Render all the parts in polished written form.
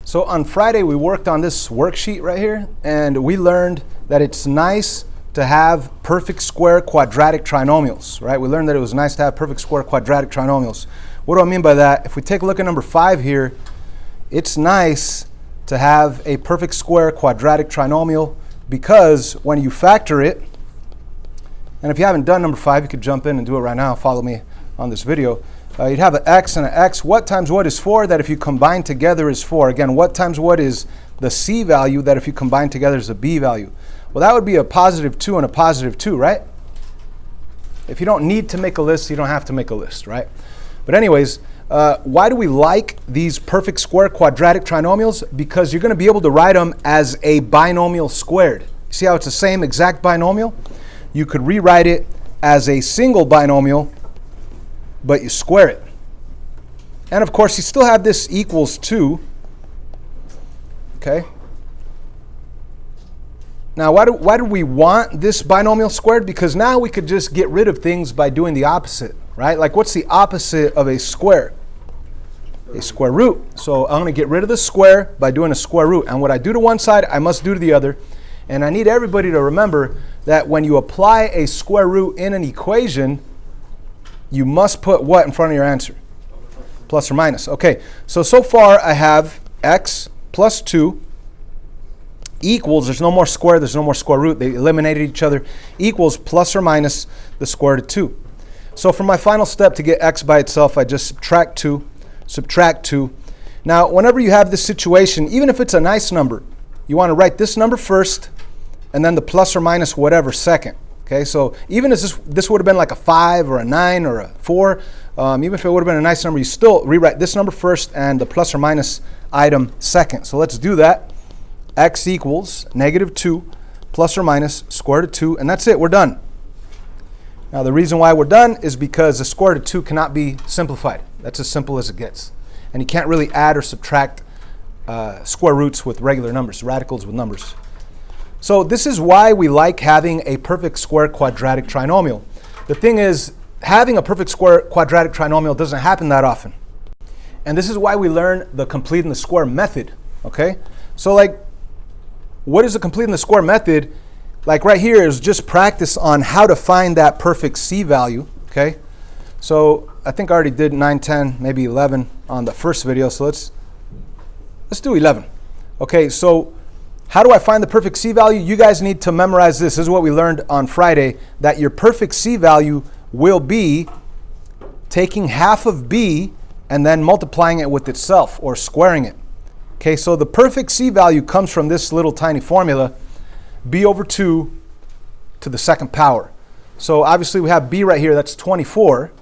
So on Friday, we worked on this worksheet right here, and we learned that it's nice to have perfect square quadratic trinomials, right? We learned that it was nice to have perfect square quadratic trinomials. What do I mean by that? If we take a look at number 5 here, it's nice to have a perfect square quadratic trinomial because when you factor it, and if you haven't done number 5, you could jump in and do it right now, follow me on this video. You'd have an x and an x. What times what is 4? That if you combine together is 4. Again, what times what is the c value? That if you combine together is a b value. Well, that would be a positive 2 and a positive 2, right? If you don't need to make a list, you don't have to make a list, right? But anyways, why do we like these perfect square quadratic trinomials? Because you're going to be able to write them as a binomial squared. See how it's the same exact binomial? You could rewrite it as a single binomial, but you square it. And of course, you still have this equals 2. Okay. Now, why do we want this binomial squared? Because now we could just get rid of things by doing the opposite, right? Like, what's the opposite of a square? A square root. So I'm going to get rid of the square by doing a square root. And what I do to one side, I must do to the other. And I need everybody to remember that when you apply a square root in an equation, you must put what in front of your answer? Plus or minus. Okay, so far I have x plus 2 equals, there's no more square, there's no more square root, they eliminated each other, equals plus or minus the square root of 2. So for my final step to get x by itself, I just subtract 2. Now, whenever you have this situation, even if it's a nice number, you want to write this number first, and then the plus or minus whatever second. Okay, so even if this would have been like a 5 or a 9 or a 4, even if it would have been a nice number, you still rewrite this number first and the plus or minus item second. So let's do that. X equals negative 2 plus or minus square root of 2, and that's it, we're done. Now the reason why we're done is because the square root of 2 cannot be simplified. That's as simple as it gets. And you can't really add or subtract square roots with regular numbers, radicals with numbers. So this is why we like having a perfect square quadratic trinomial. The thing is, having a perfect square quadratic trinomial doesn't happen that often. And this is why we learn the completing the square method, okay? So like, what is the completing the square method? Like right here is just practice on how to find that perfect c value, okay? So I think I already did 9, 10, maybe 11 on the first video, so let's do 11. Okay, so how do I find the perfect c value? You guys need to memorize this. This is what we learned on Friday, that your perfect c value will be taking half of b and then multiplying it with itself or squaring it. Okay, so the perfect c value comes from this little tiny formula, b over 2 to the second power. So obviously we have b right here, that's 24.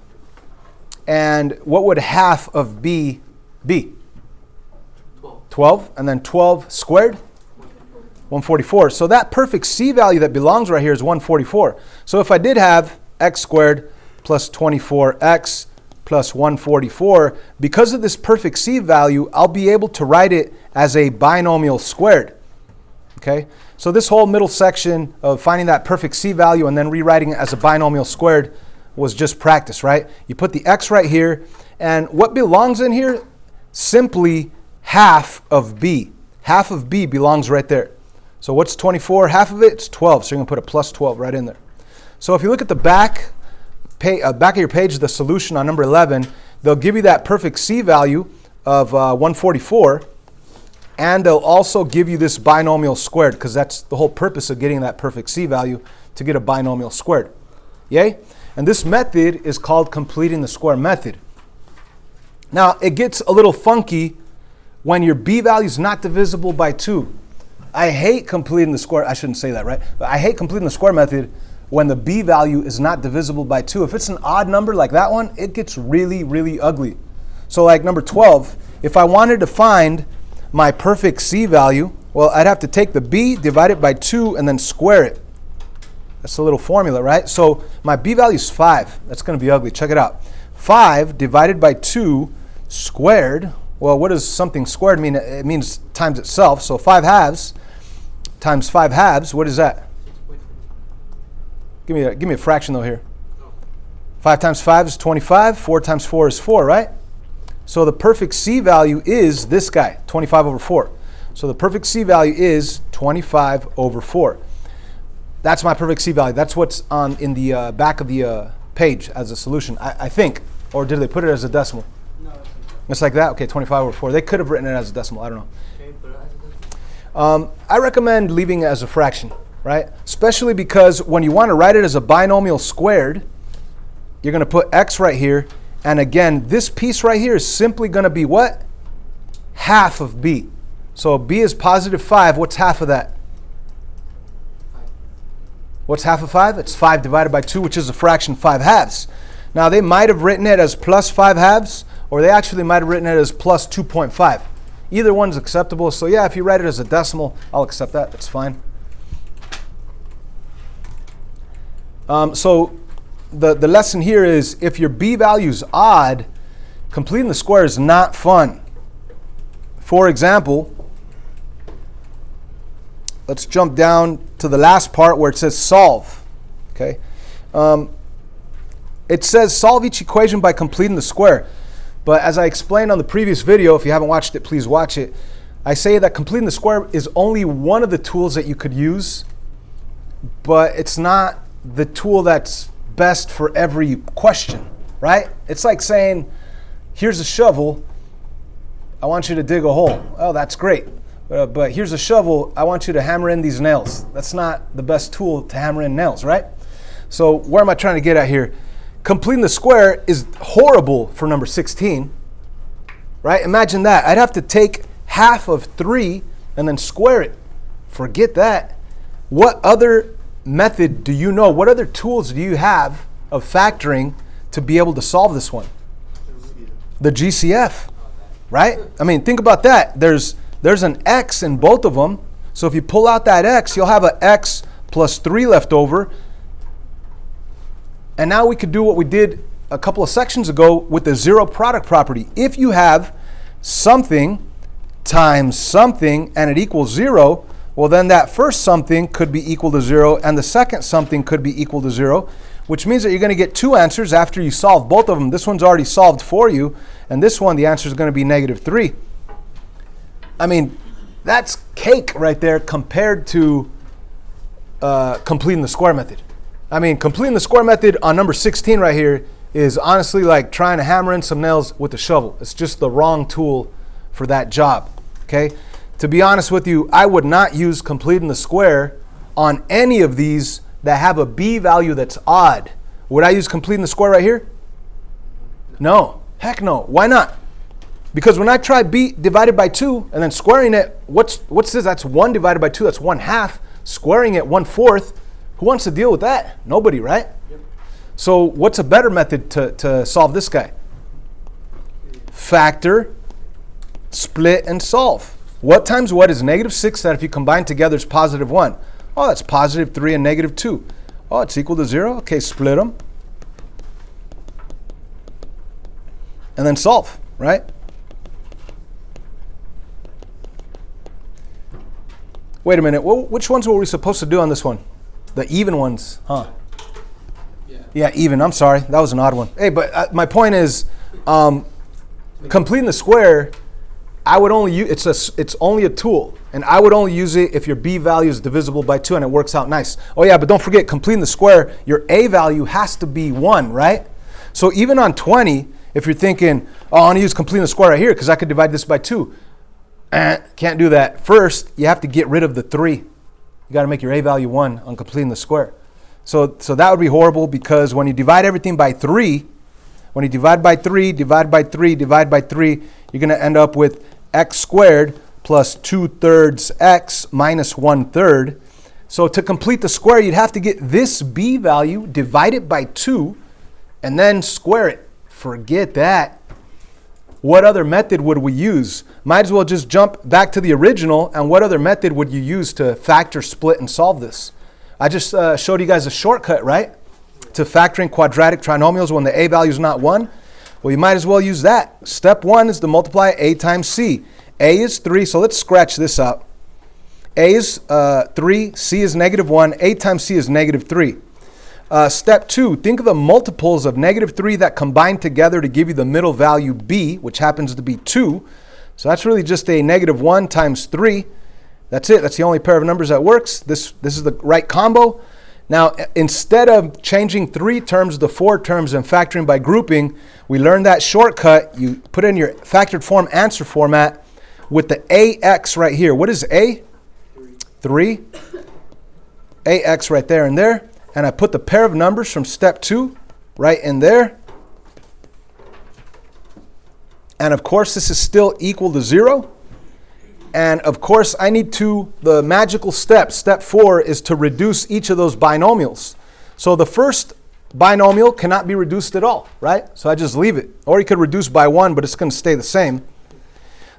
And what would half of b be? 12. And then 12 squared? 144. So that perfect c value that belongs right here is 144. So if I did have x squared plus 24x plus 144, because of this perfect c value, I'll be able to write it as a binomial squared. Okay? So this whole middle section of finding that perfect c value and then rewriting it as a binomial squared was just practice, right? You put the x right here, and what belongs in here? Simply half of b. Half of b belongs right there. So what's 24? Half of it, it's 12. So you're going to put a plus 12 right in there. So if you look at the back of your page, the solution on number 11, they'll give you that perfect c value of 144, and they'll also give you this binomial squared, because that's the whole purpose of getting that perfect c value, to get a binomial squared. Yay? And this method is called completing the square method. Now, it gets a little funky when your b value is not divisible by 2. I hate completing the square, I shouldn't say that, right? But I hate completing the square method when the b value is not divisible by 2. If it's an odd number like that one, it gets really, really ugly. So like number 12, if I wanted to find my perfect c value, well, I'd have to take the b, divide it by 2, and then square it. That's a little formula, right? So my b value is 5. That's going to be ugly. Check it out. 5 divided by 2 squared. Well, what does something squared mean? It means times itself. So 5 halves times 5 halves, what is that? Give me a fraction though here. 5 times 5 is 25. 4 times 4 is 4, right? So the perfect C value is this guy, 25 over 4. So the perfect C value is 25 over 4. That's my perfect C value. That's what's in the back of the page as a solution, I think. Or did they put it as a decimal? No. It's like that? Okay, 25 over 4. They could have written it as a decimal. I don't know. I recommend leaving it as a fraction, right? Especially because when you want to write it as a binomial squared, you're going to put x right here. And again, this piece right here is simply going to be what? Half of b. So b is positive 5. What's half of that? 5. What's half of 5? It's 5 divided by 2, which is a fraction 5 halves. Now, they might have written it as plus 5 halves, or they actually might have written it as plus 2.5. Either one's acceptable. So yeah, if you write it as a decimal, I'll accept that. That's fine. So the lesson here is if your b value is odd, completing the square is not fun. For example, let's jump down to the last part where it says solve. Okay, it says solve each equation by completing the square. But as I explained on the previous video, if you haven't watched it, please watch it. I say that completing the square is only one of the tools that you could use, but it's not the tool that's best for every question, right? It's like saying, here's a shovel, I want you to dig a hole. Oh, that's great. But here's a shovel, I want you to hammer in these nails. That's not the best tool to hammer in nails, right? So where am I trying to get at here? Completing the square is horrible for number 16, right? Imagine that. I'd have to take half of 3 and then square it. Forget that. What other method do you know? What other tools do you have of factoring to be able to solve this one? The GCF, right? I mean, think about that. There's an x in both of them. So if you pull out that x, you'll have an x plus 3 left over. And now we could do what we did a couple of sections ago with the zero product property. If you have something times something and it equals 0, well then that first something could be equal to 0 and the second something could be equal to 0, which means that you're going to get 2 answers after you solve both of them. This one's already solved for you, and this one, the answer is going to be -3. I mean, that's cake right there compared to completing the square method. I mean, completing the square method on number 16 right here is honestly like trying to hammer in some nails with a shovel. It's just the wrong tool for that job, okay? To be honest with you, I would not use completing the square on any of these that have a b value that's odd. Would I use completing the square right here? No. Heck no. Why not? Because when I try b divided by 2 and then squaring it, what's this? That's 1 divided by 2. That's 1/2. Squaring it 1/4. Who wants to deal with that? Nobody, right? Yep. So what's a better method to solve this guy? Factor, split, and solve. What times what is -6 that if you combine together is +1? Oh, that's +3 and -2. Oh, it's equal to 0. Okay, split them. And then solve, right? Wait a minute. Which ones were we supposed to do on this one? The even ones, huh? Yeah, even. I'm sorry. That was an odd one. Hey, but my point is, completing the square, I would only use, it's only a tool, and I would only use it if your b value is divisible by 2 and it works out nice. Oh yeah, but don't forget, completing the square, your a value has to be 1, right? So even on 20, if you're thinking, oh, I want to use completing the square right here because I could divide this by 2. Can't do that. First, you have to get rid of the 3. You got to make your a value 1 on completing the square. So that would be horrible because when you divide everything by 3, when you divide by 3, divide by 3, divide by 3, you're going to end up with x squared plus 2/3 x minus 1/3. So to complete the square, you'd have to get this b value, divide it by 2, and then square it. Forget that. What other method would we use? Might as well just jump back to the original, and what other method would you use to factor, split, and solve this? I just showed you guys a shortcut, right? To factoring quadratic trinomials when the a value is not 1. Well, you might as well use that. Step 1 is to multiply a times c. A is 3, so let's scratch this out. A is 3, c is -1, a times c is -3. Step 2, think of the multiples of negative 3 that combine together to give you the middle value b, which happens to be 2. So that's really just a negative 1 times 3. That's it. That's the only pair of numbers that works. This is the right combo. Now, instead of changing 3 terms to 4 terms and factoring by grouping, we learned that shortcut. You put in your factored form answer format with the AX right here. What is A? 3. AX right there and there. And I put the pair of numbers from step 2 right in there. And of course, this is still equal to 0. And of course, I need the magical step, step 4, is to reduce each of those binomials. So the first binomial cannot be reduced at all, right? So I just leave it. Or you could reduce by 1, but it's going to stay the same.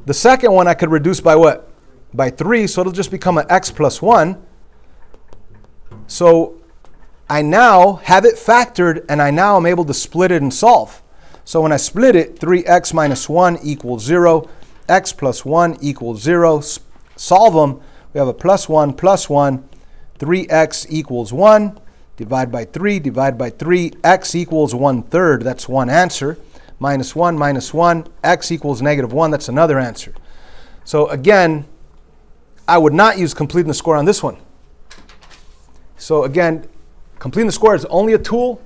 The second one I could reduce by what? By 3, so it'll just become an x plus 1. So I now have it factored, and I now am able to split it and solve. So when I split it, 3x minus 1 equals 0. X plus 1 equals 0. Solve them. We have a plus 1, 3x equals 1. Divide by 3, x equals 1/3. That's one answer. Minus 1, x equals negative 1. That's another answer. So again, I would not use completing the square on this one. So again, completing the square is only a tool.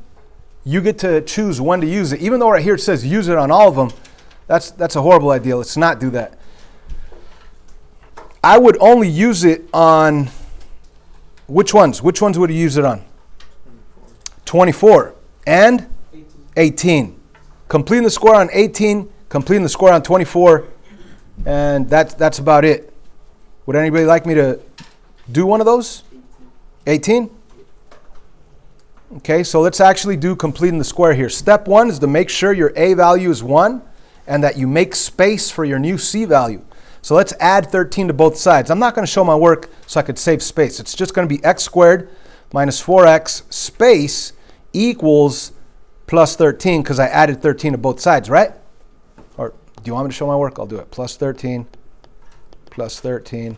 You get to choose when to use it. Even though right here it says use it on all of them, that's a horrible idea. Let's not do that. I would only use it on which ones? Which ones would you use it on? 24 and 18. Completing the square on 18, completing the square on 24, and that's about it. Would anybody like me to do one of those? 18? Okay, so let's actually do completing the square here. Step 1 is to make sure your A value is 1 and that you make space for your new C value. So let's add 13 to both sides. I'm not going to show my work so I could save space. It's just going to be x squared minus 4x space equals plus 13 because I added 13 to both sides, right? Or do you want me to show my work? I'll do it. Plus 13, plus 13.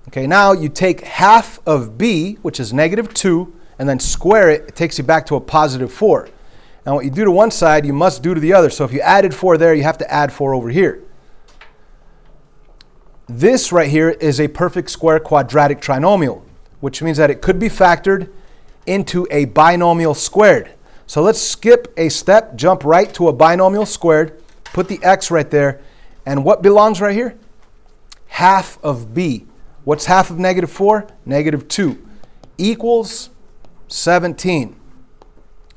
Okay, now you take half of b, which is negative 2, and then square it. It takes you back to a positive 4. Now what you do to one side, you must do to the other. So if you added 4 there, you have to add 4 over here. This right here is a perfect square quadratic trinomial, which means that it could be factored into a binomial squared. So let's skip a step, jump right to a binomial squared, put the x right there, and what belongs right here? Half of b. What's half of negative 4? Negative 2 equals 17.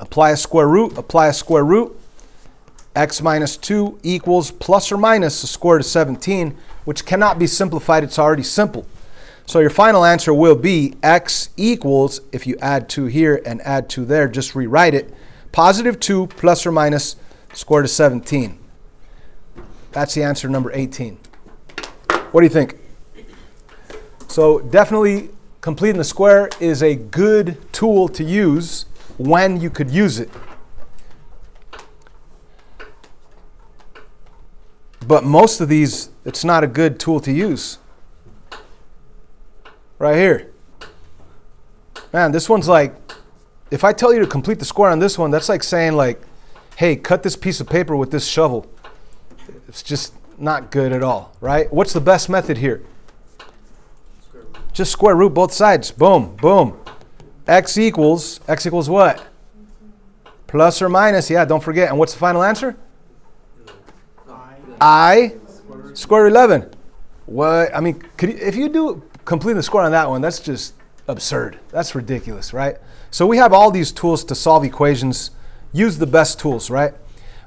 Apply a square root, apply a square root. X minus 2 equals plus or minus the square root of 17, which cannot be simplified. It's already simple. So your final answer will be x equals, if you add 2 here and add 2 there, just rewrite it, positive 2 plus or minus square root of 17. That's the answer, number 18. What do you think? So definitely completing the square is a good tool to use when you could use it. But most of these, it's not a good tool to use. Right here. Man, this one's like, if I tell you to complete the square on this one, that's like saying like, hey, cut this piece of paper with this shovel. It's just not good at all, right? What's the best method here? Just square root both sides. Boom, boom. X equals what? Plus or minus, yeah, don't forget. And what's the final answer? I square root 11. What? I mean, if you do complete the square on that one, that's just absurd. That's ridiculous, right? So we have all these tools to solve equations. Use the best tools, right?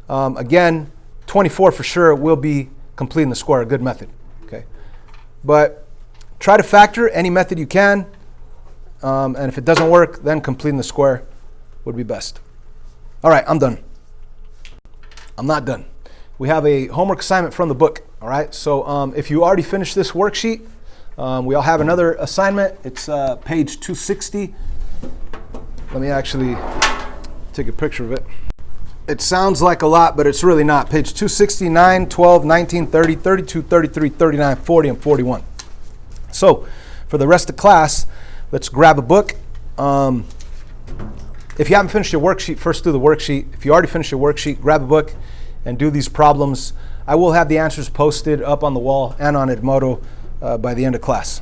Again, 24 for sure will be completing the square, a good method. Okay, but try to factor any method you can, and if it doesn't work, then completing the square would be best. All right, I'm done. I'm not done. We have a homework assignment from the book. All right, so if you already finished this worksheet, we all have another assignment. It's page 260. Let me actually take a picture of it. It sounds like a lot, but it's really not. Page 269, 12, 19, 30, 32, 33, 39, 40, and 41. So for the rest of class, let's grab a book. If you haven't finished your worksheet, first do the worksheet. If you already finished your worksheet, grab a book and do these problems. I will have the answers posted up on the wall and on Edmodo by the end of class.